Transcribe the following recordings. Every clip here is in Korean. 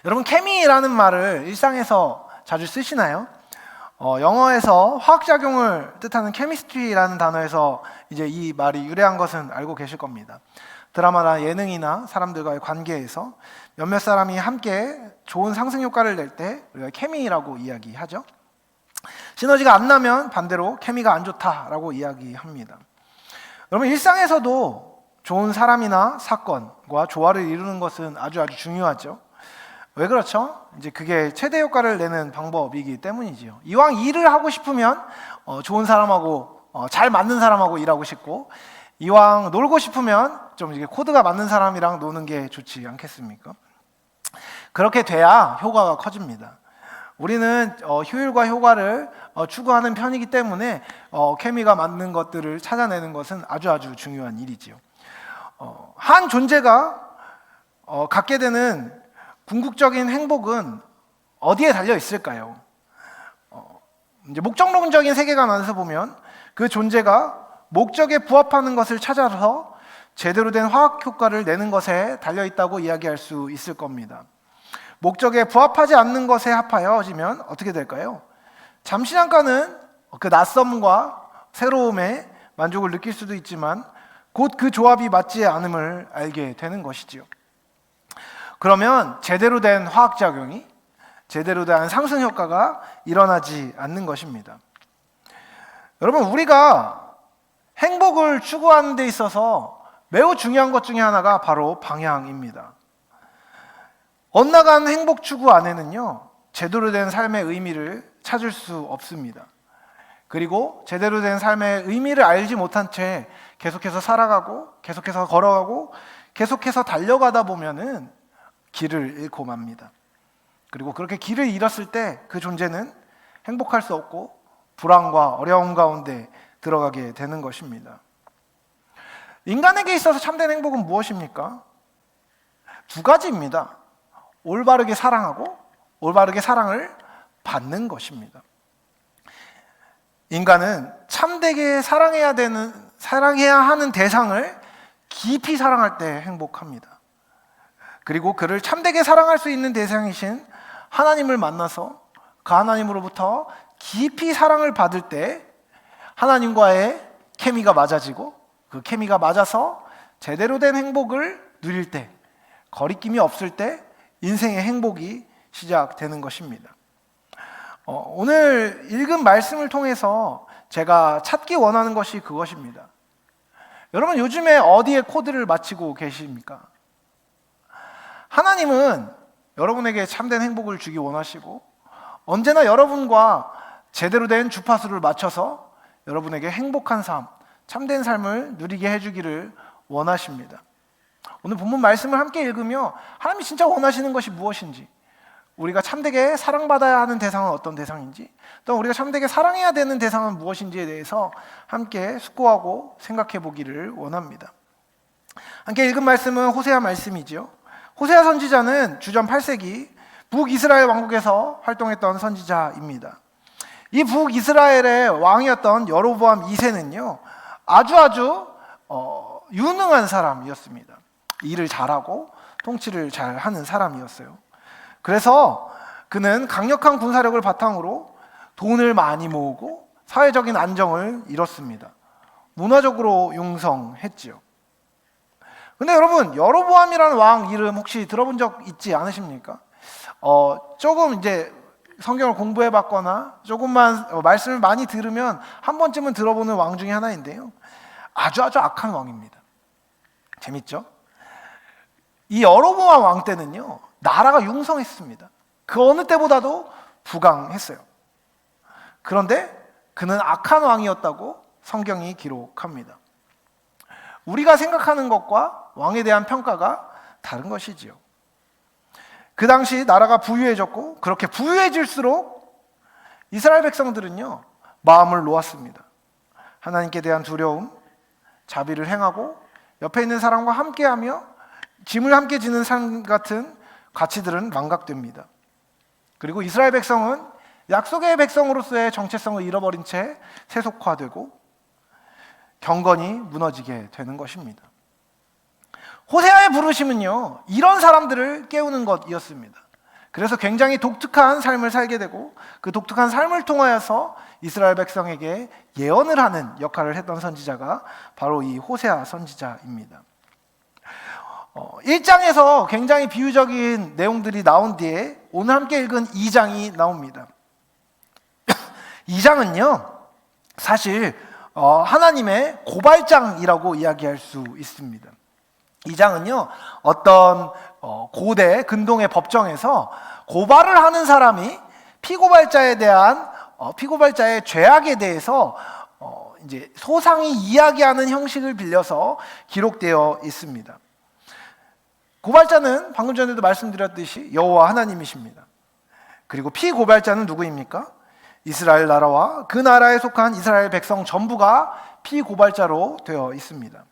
여러분, 케미라는 말을 일상에서 자주 쓰시나요? 영어에서 화학작용을 뜻하는 chemistry라는 단어에서 이제 이 말이 유래한 것은 알고 계실 겁니다. 드라마나 예능이나 사람들과의 관계에서 몇몇 사람이 함께 좋은 상승 효과를 낼 때 우리가 케미라고 이야기하죠. 시너지가 안 나면 반대로 케미가 안 좋다라고 이야기합니다. 여러분, 일상에서도 좋은 사람이나 사건과 조화를 이루는 것은 아주 중요하죠. 왜 그렇죠? 이제 그게 최대 효과를 내는 방법이기 때문이지요. 이왕 일을 하고 싶으면 좋은 사람하고 잘 맞는 사람하고 일하고 싶고, 이왕 놀고 싶으면 좀 이게 코드가 맞는 사람이랑 노는 게 좋지 않겠습니까? 그렇게 돼야 효과가 커집니다. 우리는 효율과 효과를 추구하는 편이기 때문에 케미가 맞는 것들을 찾아내는 것은 아주 중요한 일이지요. 한 존재가 갖게 되는 궁극적인 행복은 어디에 달려 있을까요? 이제 목적론적인 세계관 안에서 보면 그 존재가 목적에 부합하는 것을 찾아서 제대로 된 화학 효과를 내는 것에 달려 있다고 이야기할 수 있을 겁니다. 목적에 부합하지 않는 것에 합하여지면 어떻게 될까요? 잠시 잠깐은 그 낯섦과 새로움에 만족을 느낄 수도 있지만 곧 그 조합이 맞지 않음을 알게 되는 것이지요. 그러면 제대로 된 화학작용이, 제대로 된 상승 효과가 일어나지 않는 것입니다. 여러분, 우리가 행복을 추구하는 데 있어서 매우 중요한 것 중에 하나가 바로 방향입니다. 엇나간 행복 추구 안에는요, 제대로 된 삶의 의미를 찾을 수 없습니다. 그리고 제대로 된 삶의 의미를 알지 못한 채 계속해서 살아가고, 계속해서 걸어가고, 계속해서 달려가다 보면은 길을 잃고 맙니다. 그리고 그렇게 길을 잃었을 때 그 존재는 행복할 수 없고 불안과 어려움 가운데 들어가게 되는 것입니다. 인간에게 있어서 참된 행복은 무엇입니까? 두 가지입니다. 올바르게 사랑하고 올바르게 사랑을 받는 것입니다. 인간은 참되게 사랑해야 하는 대상을 깊이 사랑할 때 행복합니다. 그리고 그를 참되게 사랑할 수 있는 대상이신 하나님을 만나서 그 하나님으로부터 깊이 사랑을 받을 때 하나님과의 케미가 맞아지고, 그 케미가 맞아서 제대로 된 행복을 누릴 때, 거리낌이 없을 때 인생의 행복이 시작되는 것입니다. 오늘 읽은 말씀을 통해서 제가 찾기 원하는 것이 그것입니다. 여러분, 요즘에 어디에 코드를 맞추고 계십니까? 하나님은 여러분에게 참된 행복을 주기 원하시고, 언제나 여러분과 제대로 된 주파수를 맞춰서 여러분에게 행복한 삶, 참된 삶을 누리게 해주기를 원하십니다. 오늘 본문 말씀을 함께 읽으며 하나님이 진짜 원하시는 것이 무엇인지, 우리가 참되게 사랑받아야 하는 대상은 어떤 대상인지, 또 우리가 참되게 사랑해야 되는 대상은 무엇인지에 대해서 함께 숙고하고 생각해 보기를 원합니다. 함께 읽은 말씀은 호세아 말씀이죠. 호세아 선지자는 주전 8세기 북이스라엘 왕국에서 활동했던 선지자입니다. 이 북이스라엘의 왕이었던 여로보암 2세는요, 아주 유능한 사람이었습니다. 일을 잘하고 통치를 잘하는 사람이었어요. 그래서 그는 강력한 군사력을 바탕으로 돈을 많이 모으고 사회적인 안정을 이뤘습니다. 문화적으로 융성했지요. 근데 여러분, 여로보암이라는 왕 이름 혹시 들어본 적 있지 않으십니까? 조금 이제 성경을 공부해 봤거나 조금만 말씀을 많이 들으면 한 번쯤은 들어보는 왕 중에 하나인데요, 아주 악한 왕입니다. 재밌죠? 이 여로보암 왕 때는요, 나라가 융성했습니다. 그 어느 때보다도 부강했어요. 그런데 그는 악한 왕이었다고 성경이 기록합니다. 우리가 생각하는 것과 왕에 대한 평가가 다른 것이지요. 그 당시 나라가 부유해졌고, 그렇게 부유해질수록 이스라엘 백성들은요, 마음을 놓았습니다. 하나님께 대한 두려움, 자비를 행하고 옆에 있는 사람과 함께하며 짐을 함께 지는 삶 같은 가치들은 망각됩니다. 그리고 이스라엘 백성은 약속의 백성으로서의 정체성을 잃어버린 채 세속화되고 경건이 무너지게 되는 것입니다. 호세아의 부르심은요, 이런 사람들을 깨우는 것이었습니다. 그래서 굉장히 독특한 삶을 살게 되고 그 독특한 삶을 통하여서 이스라엘 백성에게 예언을 하는 역할을 했던 선지자가 바로 이 호세아 선지자입니다. 1장에서 굉장히 비유적인 내용들이 나온 뒤에 오늘 함께 읽은 2장이 나옵니다. 2장은요 사실 하나님의 고발장이라고 이야기할 수 있습니다. 2장은요 어떤 고대 근동의 법정에서 고발을 하는 사람이 피고발자에 대한 피고발자의 죄악에 대해서 이제 소상히 이야기하는 형식을 빌려서 기록되어 있습니다. 고발자는 방금 전에도 말씀드렸듯이 여호와 하나님이십니다. 그리고 피고발자는 누구입니까? 이스라엘 나라와 그 나라에 속한 이스라엘 백성 전부가 피고발자로 되어 있습니다.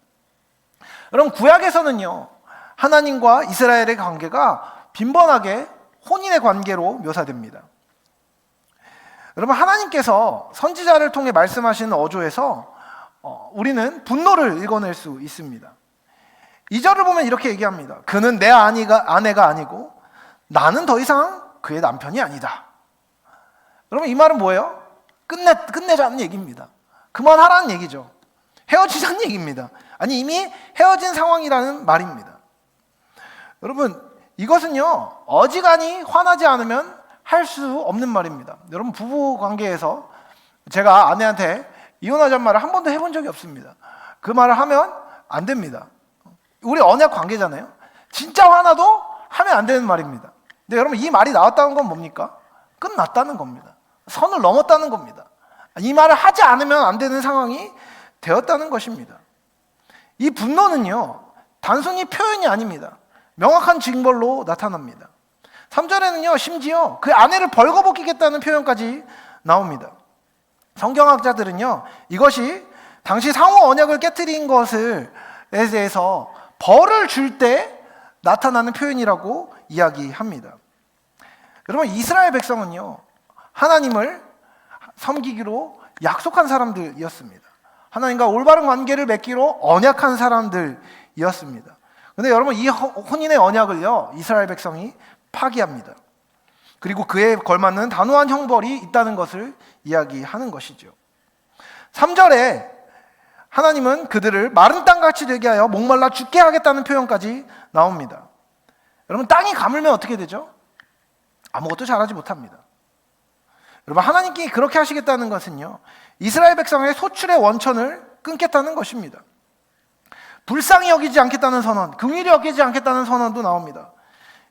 여러분 구약에서는요 하나님과 이스라엘의 관계가 빈번하게 혼인의 관계로 묘사됩니다. 여러분 하나님께서 선지자를 통해 말씀하시는 어조에서 우리는 분노를 읽어낼 수 있습니다. 2절을 보면 이렇게 얘기합니다. 그는 내 아내가 아니고 나는 더 이상 그의 남편이 아니다. 여러분 이 말은 뭐예요? 끝내자는 얘기입니다. 그만하라는 얘기죠. 헤어지자는 얘기입니다. 아니 이미 헤어진 상황이라는 말입니다. 여러분 이것은요 어지간히 화나지 않으면 할 수 없는 말입니다. 여러분 부부 관계에서 제가 아내한테 이혼하자는 말을 한 번도 해본 적이 없습니다. 그 말을 하면 안 됩니다. 우리 언약 관계잖아요. 진짜 화나도 하면 안 되는 말입니다. 근데 여러분 이 말이 나왔다는 건 뭡니까? 끝났다는 겁니다. 선을 넘었다는 겁니다. 이 말을 하지 않으면 안 되는 상황이 되었다는 것입니다. 이 분노는요 단순히 표현이 아닙니다. 명확한 징벌로 나타납니다. 3절에는요 심지어 그 아내를 벌거벗기겠다는 표현까지 나옵니다. 성경학자들은요 이것이 당시 상호 언약을 깨트린 것에 대해서 벌을 줄 때 나타나는 표현이라고 이야기합니다. 여러분 이스라엘 백성은요 하나님을 섬기기로 약속한 사람들이었습니다. 하나님과 올바른 관계를 맺기로 언약한 사람들이었습니다. 그런데 여러분 이 혼인의 언약을요 이스라엘 백성이 파기합니다. 그리고 그에 걸맞는 단호한 형벌이 있다는 것을 이야기하는 것이죠. 3절에 하나님은 그들을 마른 땅같이 되게 하여 목말라 죽게 하겠다는 표현까지 나옵니다. 여러분 땅이 가물면 어떻게 되죠? 아무것도 잘하지 못합니다. 여러분 하나님께 그렇게 하시겠다는 것은요 이스라엘 백성의 소출의 원천을 끊겠다는 것입니다. 불쌍히 여기지 않겠다는 선언, 긍휼히 여기지 않겠다는 선언도 나옵니다.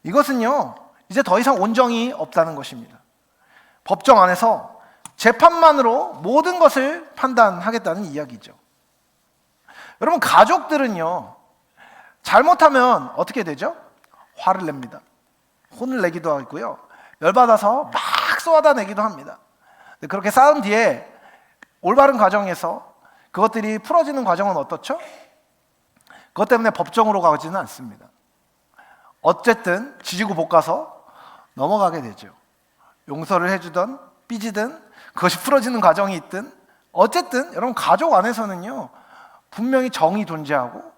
이것은요 이제 더 이상 온정이 없다는 것입니다. 법정 안에서 재판만으로 모든 것을 판단하겠다는 이야기죠. 여러분 가족들은요 잘못하면 어떻게 되죠? 화를 냅니다. 혼을 내기도 하고요 열받아서 막 쏘아다내기도 합니다. 그렇게 싸운 뒤에 올바른 과정에서 그것들이 풀어지는 과정은 어떻죠? 그것 때문에 법정으로 가지는 않습니다. 어쨌든 지지고 볶아서 넘어가게 되죠. 용서를 해주든 삐지든 그것이 풀어지는 과정이 있든 어쨌든 여러분 가족 안에서는요 분명히 정이 존재하고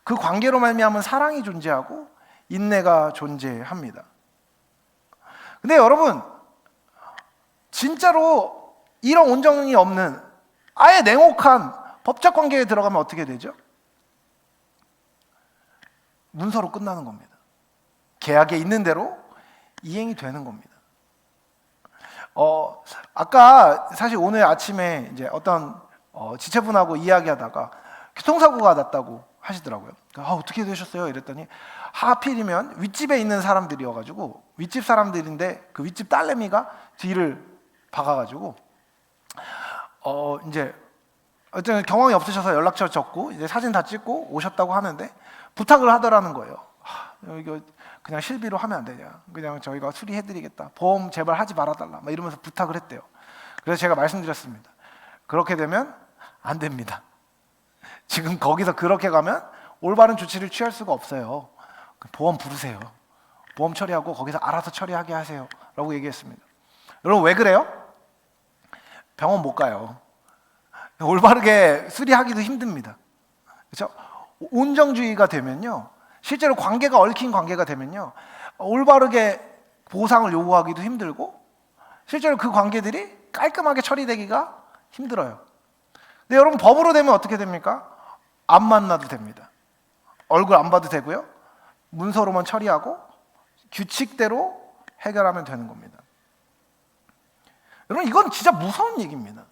그 관계로 말미암은 사랑이 존재하고 인내가 존재합니다. 근데 여러분 진짜로 이런 온정이 없는 아예 냉혹한 법적 관계에 들어가면 어떻게 되죠? 문서로 끝나는 겁니다. 계약에 있는 대로 이행이 되는 겁니다. 아까 사실 오늘 아침에 이제 어떤 지체분하고 이야기하다가 교통사고가 났다고 하시더라고요. 어떻게 되셨어요? 이랬더니 하필이면 윗집에 있는 사람들이어가지고 윗집 사람들인데 그 윗집 딸내미가 뒤를 박아가지고 이제 어쨌든 경황이 없으셔서 연락처 적고 이제 사진 다 찍고 오셨다고 하는데 부탁을 하더라는 거예요. 이거 그냥 실비로 하면 안 되냐? 그냥 저희가 수리해드리겠다. 보험 제발 하지 말아달라. 막 이러면서 부탁을 했대요. 그래서 제가 말씀드렸습니다. 그렇게 되면 안 됩니다. 지금 거기서 그렇게 가면 올바른 조치를 취할 수가 없어요. 보험 부르세요. 보험 처리하고 거기서 알아서 처리하게 하세요. 라고 얘기했습니다. 여러분 왜 그래요? 병원 못 가요. 올바르게 수리하기도 힘듭니다. 그렇죠? 온정주의가 되면요. 실제로 관계가 얽힌 관계가 되면요. 올바르게 보상을 요구하기도 힘들고 실제로 그 관계들이 깔끔하게 처리되기가 힘들어요. 근데 여러분 법으로 되면 어떻게 됩니까? 안 만나도 됩니다. 얼굴 안 봐도 되고요. 문서로만 처리하고 규칙대로 해결하면 되는 겁니다. 여러분 이건 진짜 무서운 얘기입니다.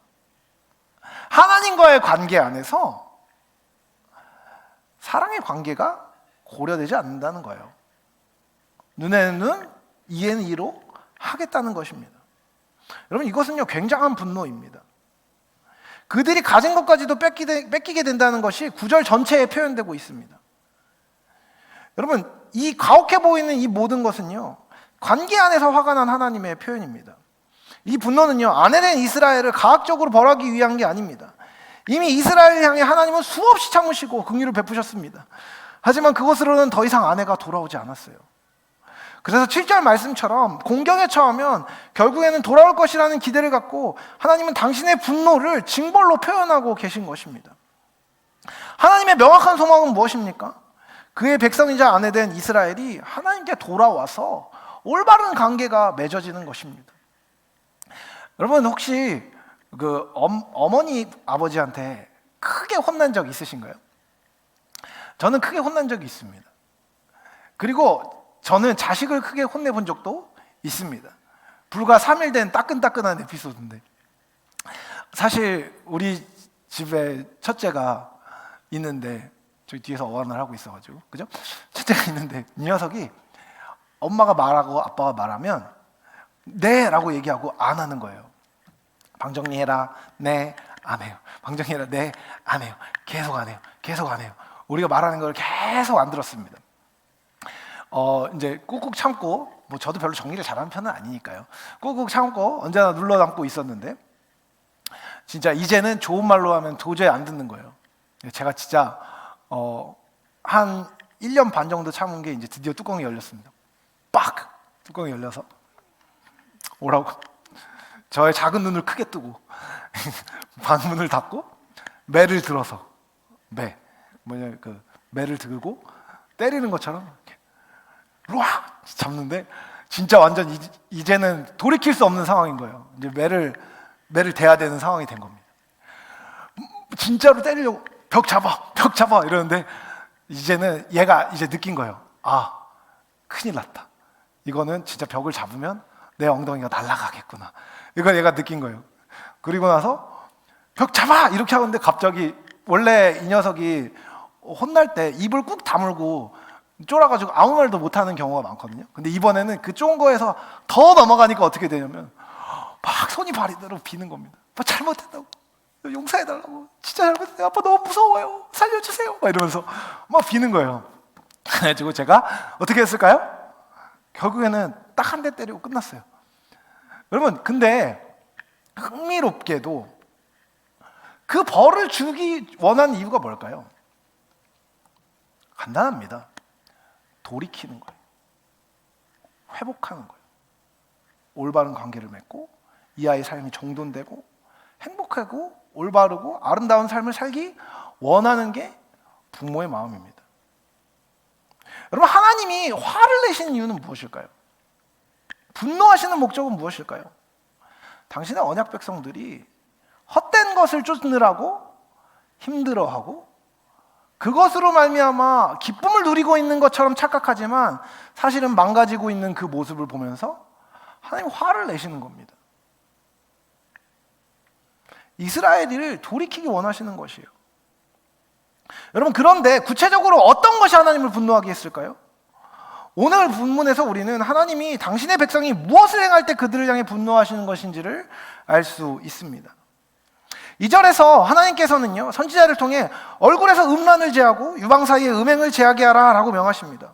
하나님과의 관계 안에서 사랑의 관계가 고려되지 않는다는 거예요. 눈에는 눈, 이에는 이로 하겠다는 것입니다. 여러분 이것은요 굉장한 분노입니다. 그들이 가진 것까지도 뺏기게 된다는 것이 9절 전체에 표현되고 있습니다. 여러분 이 가혹해 보이는 이 모든 것은요 관계 안에서 화가 난 하나님의 표현입니다. 이 분노는요 아내된 이스라엘을 가학적으로 벌하기 위한 게 아닙니다. 이미 이스라엘을 향해 하나님은 수없이 참으시고 긍휼을 베푸셨습니다. 하지만 그것으로는 더 이상 아내가 돌아오지 않았어요. 그래서 7절 말씀처럼 공경에 처하면 결국에는 돌아올 것이라는 기대를 갖고 하나님은 당신의 분노를 징벌로 표현하고 계신 것입니다. 하나님의 명확한 소망은 무엇입니까? 그의 백성이자 아내된 이스라엘이 하나님께 돌아와서 올바른 관계가 맺어지는 것입니다. 여러분 혹시 그 어머니 아버지한테 크게 혼난 적 있으신가요? 저는 크게 혼난 적이 있습니다. 그리고 저는 자식을 크게 혼내본 적도 있습니다. 불과 3일 된 따끈따끈한 에피소드인데 사실 우리 집에 첫째가 있는데 저희 뒤에서 어안을 하고 있어가지고 그죠? 첫째가 있는데 이 녀석이 엄마가 말하고 아빠가 말하면 네 라고 얘기하고 안 하는 거예요. 방 정리해라. 네, 안 해요. 방 정리해라. 네, 안 해요. 계속 안 해요. 계속 안 해요. 우리가 말하는 걸 계속 안 들었습니다. 이제 꾹꾹 참고 뭐 저도 별로 정리를 잘하는 편은 아니니까요. 꾹꾹 참고 언제나 눌러 담고 있었는데 진짜 이제는 좋은 말로 하면 도저히 안 듣는 거예요. 제가 진짜 한 1년 반 정도 참은 게 이제 드디어 뚜껑이 열렸습니다. 빡! 뚜껑이 열려서 오라고 저의 작은 눈을 크게 뜨고 방문을 닫고 매를 들어서 매를 들고 때리는 것처럼 락 잡는데 진짜 완전 이제는 돌이킬 수 없는 상황인 거예요. 이제 매를 대야 되는 상황이 된 겁니다. 진짜로 때리려고 벽 잡아 이러는데 이제는 얘가 이제 느낀 거예요. 아, 큰일 났다. 이거는 진짜 벽을 잡으면 내 엉덩이가 날아가겠구나. 이걸 얘가 느낀 거예요. 그리고 나서 벽 잡아 이렇게 하는데 갑자기 원래 이 녀석이 혼날 때 입을 꾹 다물고 쫄아가지고 아무 말도 못하는 경우가 많거든요. 근데 이번에는 그 쫀 거에서 더 넘어가니까 어떻게 되냐면 막 손이 발이대로 비는 겁니다. 아빠 잘못했다고, 용서해달라고, 진짜 잘못했어요. 아빠 너무 무서워요. 살려주세요. 막 이러면서 막 비는 거예요. 그래가지고 제가 어떻게 했을까요? 결국에는 딱 한 대 때리고 끝났어요. 여러분 근데 흥미롭게도 그 벌을 주기 원하는 이유가 뭘까요? 간단합니다. 돌이키는 거예요. 회복하는 거예요. 올바른 관계를 맺고 이 아이의 삶이 정돈되고 행복하고 올바르고 아름다운 삶을 살기 원하는 게 부모의 마음입니다. 여러분 하나님이 화를 내시는 이유는 무엇일까요? 분노하시는 목적은 무엇일까요? 당신의 언약 백성들이 헛된 것을 쫓느라고 힘들어하고 그것으로 말미암아 기쁨을 누리고 있는 것처럼 착각하지만 사실은 망가지고 있는 그 모습을 보면서 하나님 화를 내시는 겁니다. 이스라엘을 돌이키기 원하시는 것이에요. 여러분 그런데 구체적으로 어떤 것이 하나님을 분노하게 했을까요? 오늘 본문에서 우리는 하나님이 당신의 백성이 무엇을 행할 때 그들을 향해 분노하시는 것인지를 알 수 있습니다. 2절에서 하나님께서는요 선지자를 통해 얼굴에서 음란을 제하고 유방 사이에 음행을 제하게 하라 라고 명하십니다.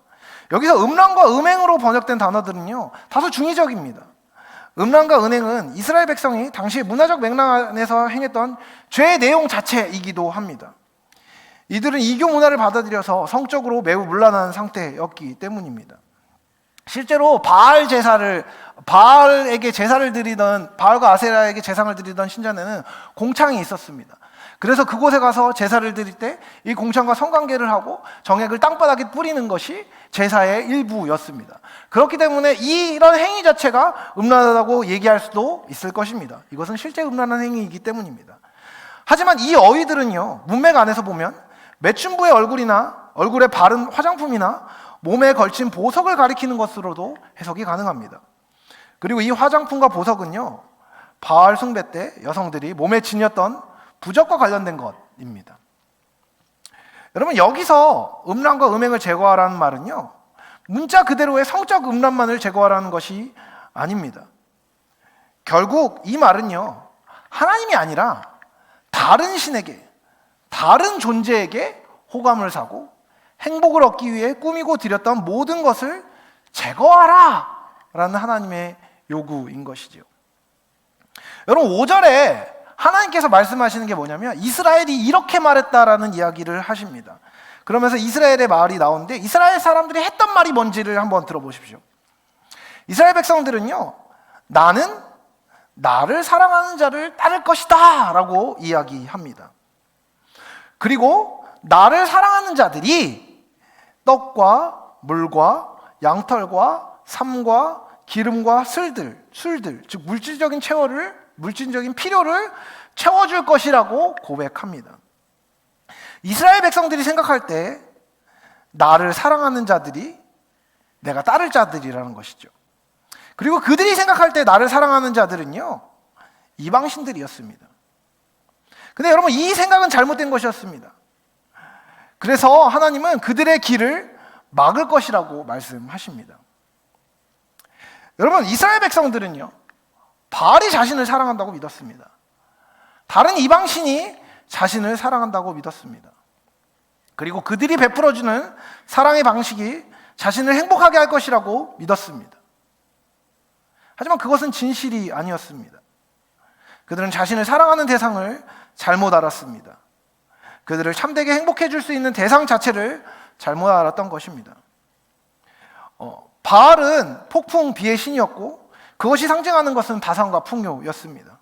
여기서 음란과 음행으로 번역된 단어들은요 다소 중의적입니다. 음란과 은행은 이스라엘 백성이 당시 문화적 맥락 안에서 행했던 죄의 내용 자체이기도 합니다. 이들은 이교 문화를 받아들여서 성적으로 매우 문란한 상태였기 때문입니다. 실제로 바알과 아세라에게 제상을 드리던 신전에는 공창이 있었습니다. 그래서 그곳에 가서 제사를 드릴 때 이 공창과 성관계를 하고 정액을 땅바닥에 뿌리는 것이 제사의 일부였습니다. 그렇기 때문에 이런 행위 자체가 음란하다고 얘기할 수도 있을 것입니다. 이것은 실제 음란한 행위이기 때문입니다. 하지만 이 어휘들은요, 문맥 안에서 보면 매춘부의 얼굴이나 얼굴에 바른 화장품이나 몸에 걸친 보석을 가리키는 것으로도 해석이 가능합니다. 그리고 이 화장품과 보석은요, 바알 숭배 때 여성들이 몸에 지녔던 부적과 관련된 것입니다. 여러분, 여기서 음란과 음행을 제거하라는 말은요, 문자 그대로의 성적 음란만을 제거하라는 것이 아닙니다. 결국 이 말은요, 하나님이 아니라 다른 신에게, 다른 존재에게 호감을 사고 행복을 얻기 위해 꾸미고 드렸던 모든 것을 제거하라 라는 하나님의 요구인 것이죠. 여러분, 5절에 하나님께서 말씀하시는 게 뭐냐면 이스라엘이 이렇게 말했다라는 이야기를 하십니다. 그러면서 이스라엘의 말이 나오는데 이스라엘 사람들이 했던 말이 뭔지를 한번 들어보십시오. 이스라엘 백성들은요, 나는 나를 사랑하는 자를 따를 것이다 라고 이야기합니다. 그리고 나를 사랑하는 자들이 떡과 물과 양털과 삶과 기름과 술들, 즉 물질적인 필요를 채워줄 것이라고 고백합니다. 이스라엘 백성들이 생각할 때 나를 사랑하는 자들이 내가 따를 자들이라는 것이죠. 그리고 그들이 생각할 때 나를 사랑하는 자들은요, 이방신들이었습니다. 근데 여러분, 이 생각은 잘못된 것이었습니다. 그래서 하나님은 그들의 길을 막을 것이라고 말씀하십니다. 여러분, 이스라엘 백성들은요, 바알이 자신을 사랑한다고 믿었습니다. 다른 이방신이 자신을 사랑한다고 믿었습니다. 그리고 그들이 베풀어주는 사랑의 방식이 자신을 행복하게 할 것이라고 믿었습니다. 하지만 그것은 진실이 아니었습니다. 그들은 자신을 사랑하는 대상을 잘못 알았습니다. 그들을 참되게 행복해 줄 수 있는 대상 자체를 잘못 알았던 것입니다. 바알은 폭풍 비의 신이었고 그것이 상징하는 것은 다산과 풍요였습니다.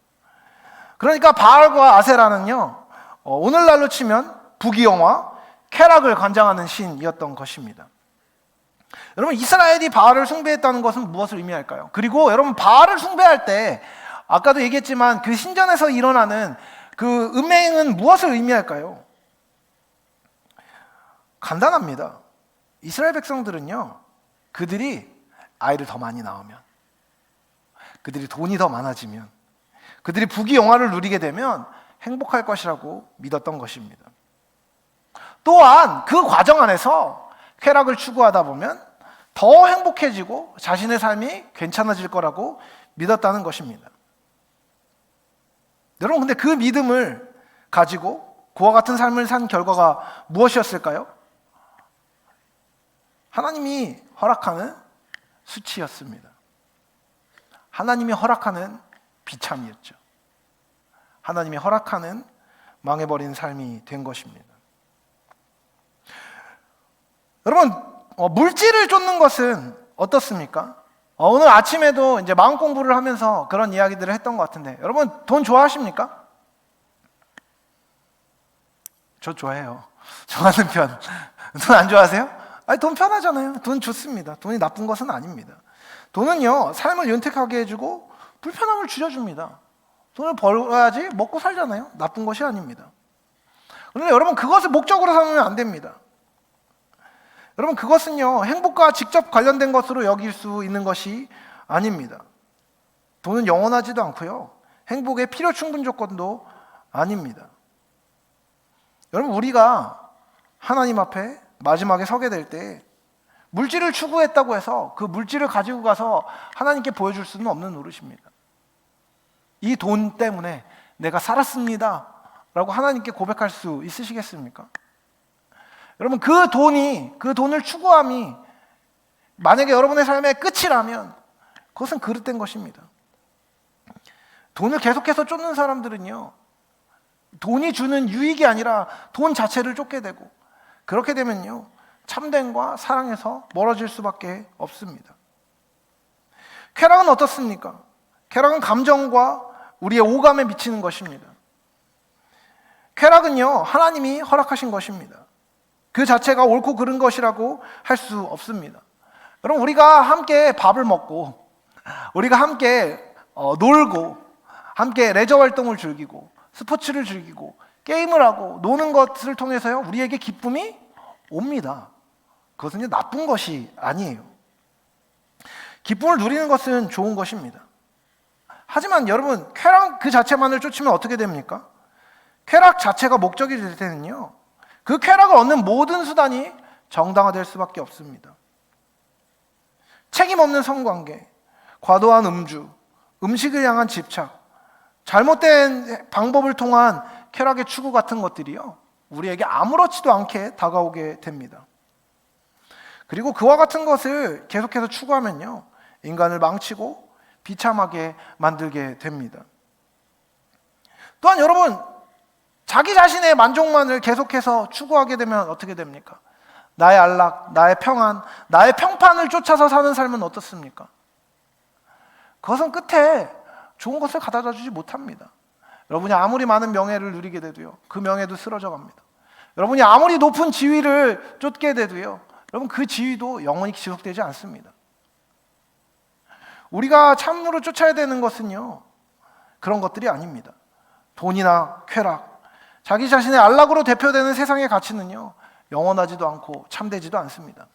그러니까 바알과 아세라는요, 오늘날로 치면 부귀영화, 쾌락을 관장하는 신이었던 것입니다. 여러분, 이스라엘이 바알을 숭배했다는 것은 무엇을 의미할까요? 그리고 여러분, 바알을 숭배할 때 아까도 얘기했지만 그 신전에서 일어나는 그 음행은 무엇을 의미할까요? 간단합니다. 이스라엘 백성들은요, 그들이 아이를 더 많이 낳으면, 그들이 돈이 더 많아지면, 그들이 부귀영화를 누리게 되면 행복할 것이라고 믿었던 것입니다. 또한 그 과정 안에서 쾌락을 추구하다 보면 더 행복해지고 자신의 삶이 괜찮아질 거라고 믿었다는 것입니다. 여러분, 근데 그 믿음을 가지고 그와 같은 삶을 산 결과가 무엇이었을까요? 하나님이 허락하는 수치였습니다. 하나님이 허락하는 비참이었죠. 하나님이 허락하는 망해버린 삶이 된 것입니다. 여러분, 물질을 쫓는 것은 어떻습니까? 오늘 아침에도 이제 마음 공부를 하면서 그런 이야기들을 했던 것 같은데, 여러분, 돈 좋아하십니까? 저 좋아해요. 좋아하는 편. 돈 안 좋아하세요? 아니, 돈 편하잖아요. 돈 좋습니다. 돈이 나쁜 것은 아닙니다. 돈은요, 삶을 윤택하게 해주고 불편함을 줄여줍니다. 돈을 벌어야지 먹고 살잖아요. 나쁜 것이 아닙니다. 그런데 여러분, 그것을 목적으로 삼으면 안 됩니다. 여러분, 그것은요, 행복과 직접 관련된 것으로 여길 수 있는 것이 아닙니다. 돈은 영원하지도 않고요, 행복의 필요 충분 조건도 아닙니다. 여러분, 우리가 하나님 앞에 마지막에 서게 될 때 물질을 추구했다고 해서 그 물질을 가지고 가서 하나님께 보여줄 수는 없는 노릇입니다. 이 돈 때문에 내가 살았습니다 라고 하나님께 고백할 수 있으시겠습니까? 여러분, 그 돈을 추구함이 만약에 여러분의 삶의 끝이라면 그것은 그릇된 것입니다. 돈을 계속해서 쫓는 사람들은요, 돈이 주는 유익이 아니라 돈 자체를 쫓게 되고, 그렇게 되면요, 참됨과 사랑에서 멀어질 수밖에 없습니다. 쾌락은 어떻습니까? 쾌락은 감정과 우리의 오감에 미치는 것입니다. 쾌락은요, 하나님이 허락하신 것입니다. 그 자체가 옳고 그른 것이라고 할 수 없습니다. 여러분, 우리가 함께 밥을 먹고, 우리가 함께 놀고, 함께 레저 활동을 즐기고, 스포츠를 즐기고, 게임을 하고, 노는 것을 통해서요, 우리에게 기쁨이 옵니다. 그것은 나쁜 것이 아니에요. 기쁨을 누리는 것은 좋은 것입니다. 하지만 여러분, 쾌락 그 자체만을 쫓으면 어떻게 됩니까? 쾌락 자체가 목적이 될 때는요, 그 쾌락을 얻는 모든 수단이 정당화될 수밖에 없습니다. 책임 없는 성관계, 과도한 음주, 음식을 향한 집착, 잘못된 방법을 통한 쾌락의 추구 같은 것들이요, 우리에게 아무렇지도 않게 다가오게 됩니다. 그리고 그와 같은 것을 계속해서 추구하면요, 인간을 망치고 비참하게 만들게 됩니다. 또한 여러분, 자기 자신의 만족만을 계속해서 추구하게 되면 어떻게 됩니까? 나의 안락, 나의 평안, 나의 평판을 쫓아서 사는 삶은 어떻습니까? 그것은 끝에 좋은 것을 가져다 주지 못합니다. 여러분이 아무리 많은 명예를 누리게 돼도요, 그 명예도 쓰러져 갑니다. 여러분이 아무리 높은 지위를 쫓게 돼도요, 여러분 그 지위도 영원히 지속되지 않습니다. 우리가 참으로 쫓아야 되는 것은요, 그런 것들이 아닙니다. 돈이나 쾌락, 자기 자신의 안락으로 대표되는 세상의 가치는요, 영원하지도 않고 참되지도 않습니다.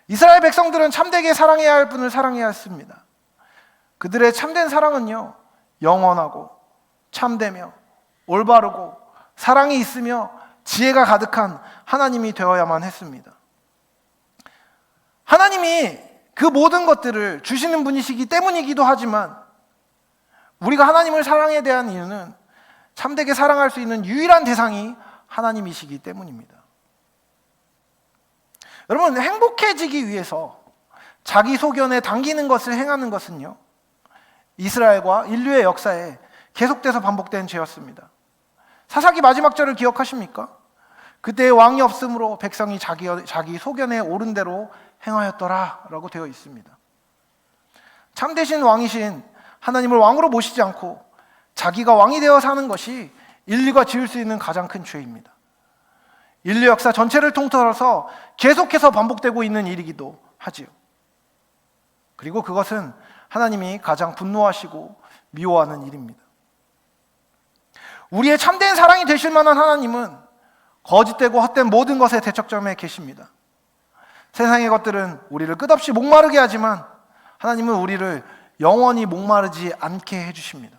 이스라엘 백성들은 참되게 사랑해야 할 분을 사랑해야 했습니다. 그들의 참된 사랑은요, 영원하고 참되며 올바르고 사랑이 있으며 지혜가 가득한 하나님이 되어야만 했습니다. 하나님이 그 모든 것들을 주시는 분이시기 때문이기도 하지만, 우리가 하나님을 사랑에 대한 이유는 참되게 사랑할 수 있는 유일한 대상이 하나님이시기 때문입니다. 여러분, 행복해지기 위해서 자기 소견에 당기는 것을 행하는 것은요, 이스라엘과 인류의 역사에 계속돼서 반복된 죄였습니다. 사사기 마지막 절을 기억하십니까? 그때 왕이 없으므로 백성이 자기 소견에 옳은 대로 행하였더라 라고 되어 있습니다. 참되신 왕이신 하나님을 왕으로 모시지 않고 자기가 왕이 되어 사는 것이 인류가 지을 수 있는 가장 큰 죄입니다. 인류 역사 전체를 통틀어서 계속해서 반복되고 있는 일이기도 하지요. 그리고 그것은 하나님이 가장 분노하시고 미워하는 일입니다. 우리의 참된 사랑이 되실 만한 하나님은 거짓되고 헛된 모든 것의 대척점에 계십니다. 세상의 것들은 우리를 끝없이 목마르게 하지만 하나님은 우리를 영원히 목마르지 않게 해주십니다.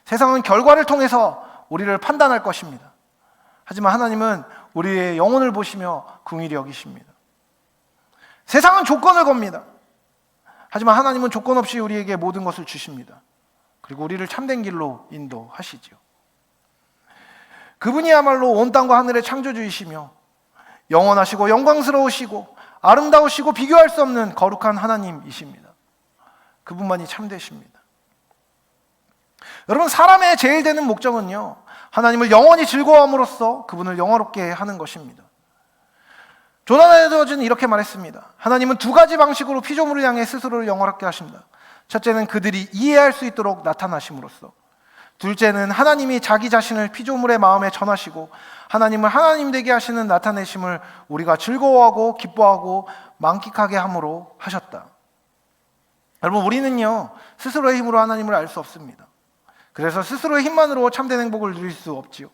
세상은 결과를 통해서 우리를 판단할 것입니다. 하지만 하나님은 우리의 영혼을 보시며 긍휼히 여기십니다. 세상은 조건을 겁니다. 하지만 하나님은 조건 없이 우리에게 모든 것을 주십니다. 그리고 우리를 참된 길로 인도하시지요. 그분이야말로 온 땅과 하늘의 창조주이시며 영원하시고 영광스러우시고 아름다우시고 비교할 수 없는 거룩한 하나님이십니다. 그분만이 참되십니다. 여러분, 사람의 제일 되는 목적은요, 하나님을 영원히 즐거워함으로써 그분을 영화롭게 하는 것입니다. 조난 에드워즈는 이렇게 말했습니다. 하나님은 두 가지 방식으로 피조물을 향해 스스로를 영화롭게 하십니다. 첫째는 그들이 이해할 수 있도록 나타나심으로써, 둘째는 하나님이 자기 자신을 피조물의 마음에 전하시고 하나님을 하나님 되게 하시는 나타내심을 우리가 즐거워하고 기뻐하고 만끽하게 함으로 하셨다. 여러분, 우리는요, 스스로의 힘으로 하나님을 알 수 없습니다. 그래서 스스로의 힘만으로 참된 행복을 누릴 수 없지요.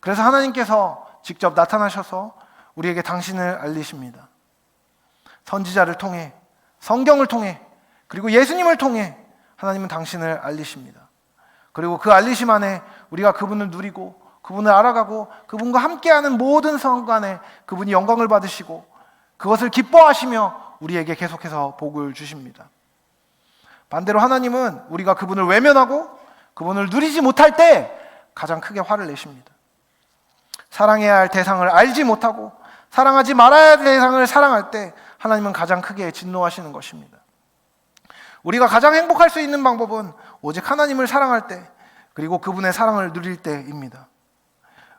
그래서 하나님께서 직접 나타나셔서 우리에게 당신을 알리십니다. 선지자를 통해, 성경을 통해, 그리고 예수님을 통해 하나님은 당신을 알리십니다. 그리고 그 알리심 안에 우리가 그분을 누리고 그분을 알아가고 그분과 함께하는 모든 순간에 그분이 영광을 받으시고 그것을 기뻐하시며 우리에게 계속해서 복을 주십니다. 반대로 하나님은 우리가 그분을 외면하고 그분을 누리지 못할 때 가장 크게 화를 내십니다. 사랑해야 할 대상을 알지 못하고 사랑하지 말아야 할 대상을 사랑할 때 하나님은 가장 크게 진노하시는 것입니다. 우리가 가장 행복할 수 있는 방법은 오직 하나님을 사랑할 때, 그리고 그분의 사랑을 누릴 때입니다.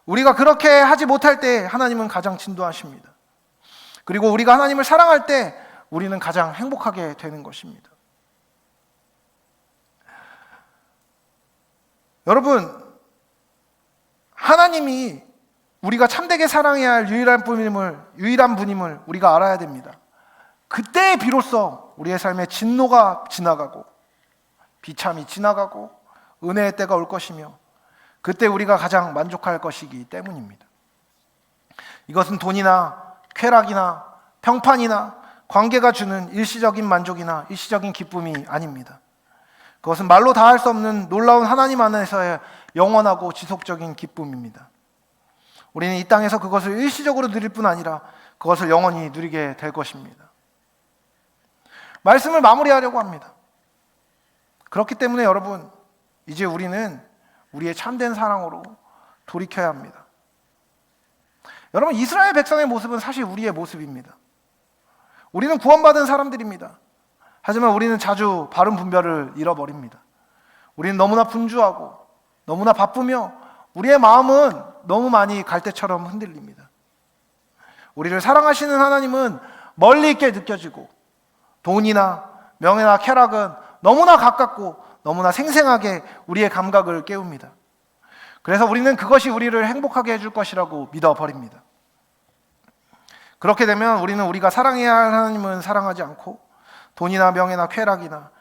우리가 그렇게 하지 못할 때 하나님은 가장 진노하십니다. 그리고 우리가 하나님을 사랑할 때 우리는 가장 행복하게 되는 것입니다. 여러분, 하나님이 우리가 참되게 사랑해야 할 유일한 분임을 우리가 알아야 됩니다. 그때 비로소 우리의 삶에 진노가 지나가고 비참이 지나가고 은혜의 때가 올 것이며 그때 우리가 가장 만족할 것이기 때문입니다. 이것은 돈이나 쾌락이나 평판이나 관계가 주는 일시적인 만족이나 일시적인 기쁨이 아닙니다. 그것은 말로 다 할 수 없는 놀라운 하나님 안에서의 영원하고 지속적인 기쁨입니다. 우리는 이 땅에서 그것을 일시적으로 누릴 뿐 아니라 그것을 영원히 누리게 될 것입니다. 말씀을 마무리하려고 합니다. 그렇기 때문에 여러분, 이제 우리는 우리의 참된 사랑으로 돌이켜야 합니다. 여러분, 이스라엘 백성의 모습은 사실 우리의 모습입니다. 우리는 구원받은 사람들입니다. 하지만 우리는 자주 바른 분별을 잃어버립니다. 우리는 너무나 분주하고 너무나 바쁘며 우리의 마음은 너무 많이 갈대처럼 흔들립니다. 우리를 사랑하시는 하나님은 멀리 있게 느껴지고 돈이나 명예나 쾌락은 너무나 가깝고 너무나 생생하게 우리의 감각을 깨웁니다. 그래서 우리는 그것이 우리를 행복하게 해줄 것이라고 믿어버립니다. 그렇게 되면 우리는 우리가 사랑해야 할 하나님은 사랑하지 않고 돈이나 명예나 쾌락이나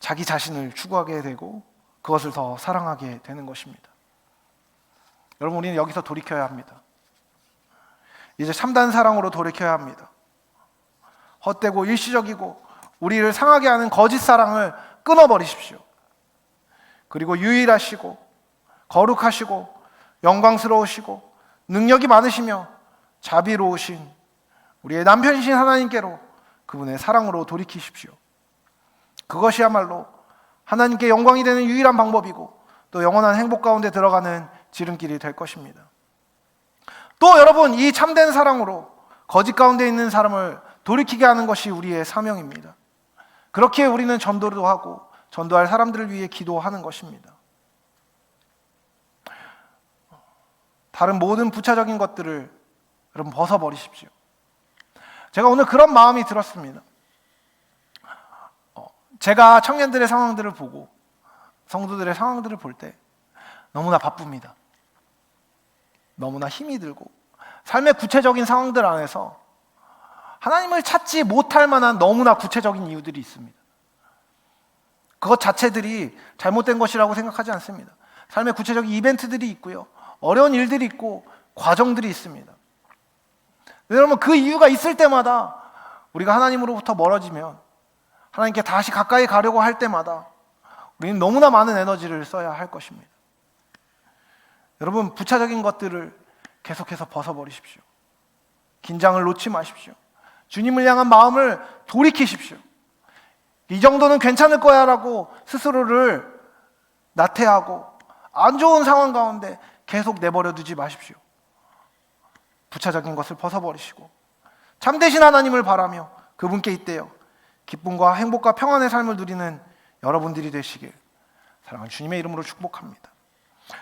자기 자신을 추구하게 되고 그것을 더 사랑하게 되는 것입니다. 여러분, 우리는 여기서 돌이켜야 합니다. 이제 참된 사랑으로 돌이켜야 합니다. 헛되고 일시적이고 우리를 상하게 하는 거짓 사랑을 끊어버리십시오. 그리고 유일하시고 거룩하시고 영광스러우시고 능력이 많으시며 자비로우신 우리의 남편이신 하나님께로 그분의 사랑으로 돌이키십시오. 그것이야말로 하나님께 영광이 되는 유일한 방법이고 또 영원한 행복 가운데 들어가는 지름길이 될 것입니다. 또 여러분, 이 참된 사랑으로 거짓 가운데 있는 사람을 돌이키게 하는 것이 우리의 사명입니다. 그렇게 우리는 전도도 하고 전도할 사람들을 위해 기도하는 것입니다. 다른 모든 부차적인 것들을 여러분 벗어버리십시오. 제가 오늘 그런 마음이 들었습니다. 제가 청년들의 상황들을 보고 성도들의 상황들을 볼 때 너무나 바쁩니다. 너무나 힘이 들고 삶의 구체적인 상황들 안에서 하나님을 찾지 못할 만한 너무나 구체적인 이유들이 있습니다. 그것 자체들이 잘못된 것이라고 생각하지 않습니다. 삶의 구체적인 이벤트들이 있고요, 어려운 일들이 있고 과정들이 있습니다. 여러분, 그 이유가 있을 때마다 우리가 하나님으로부터 멀어지면 하나님께 다시 가까이 가려고 할 때마다 우리는 너무나 많은 에너지를 써야 할 것입니다. 여러분, 부차적인 것들을 계속해서 벗어버리십시오. 긴장을 놓지 마십시오. 주님을 향한 마음을 돌이키십시오. 이 정도는 괜찮을 거야 라고 스스로를 나태하고 안 좋은 상황 가운데 계속 내버려 두지 마십시오. 부차적인 것을 벗어버리시고 참되신 하나님을 바라며 그분께 잇대어 기쁨과 행복과 평안의 삶을 누리는 여러분들이 되시길 사랑하는 주님의 이름으로 축복합니다.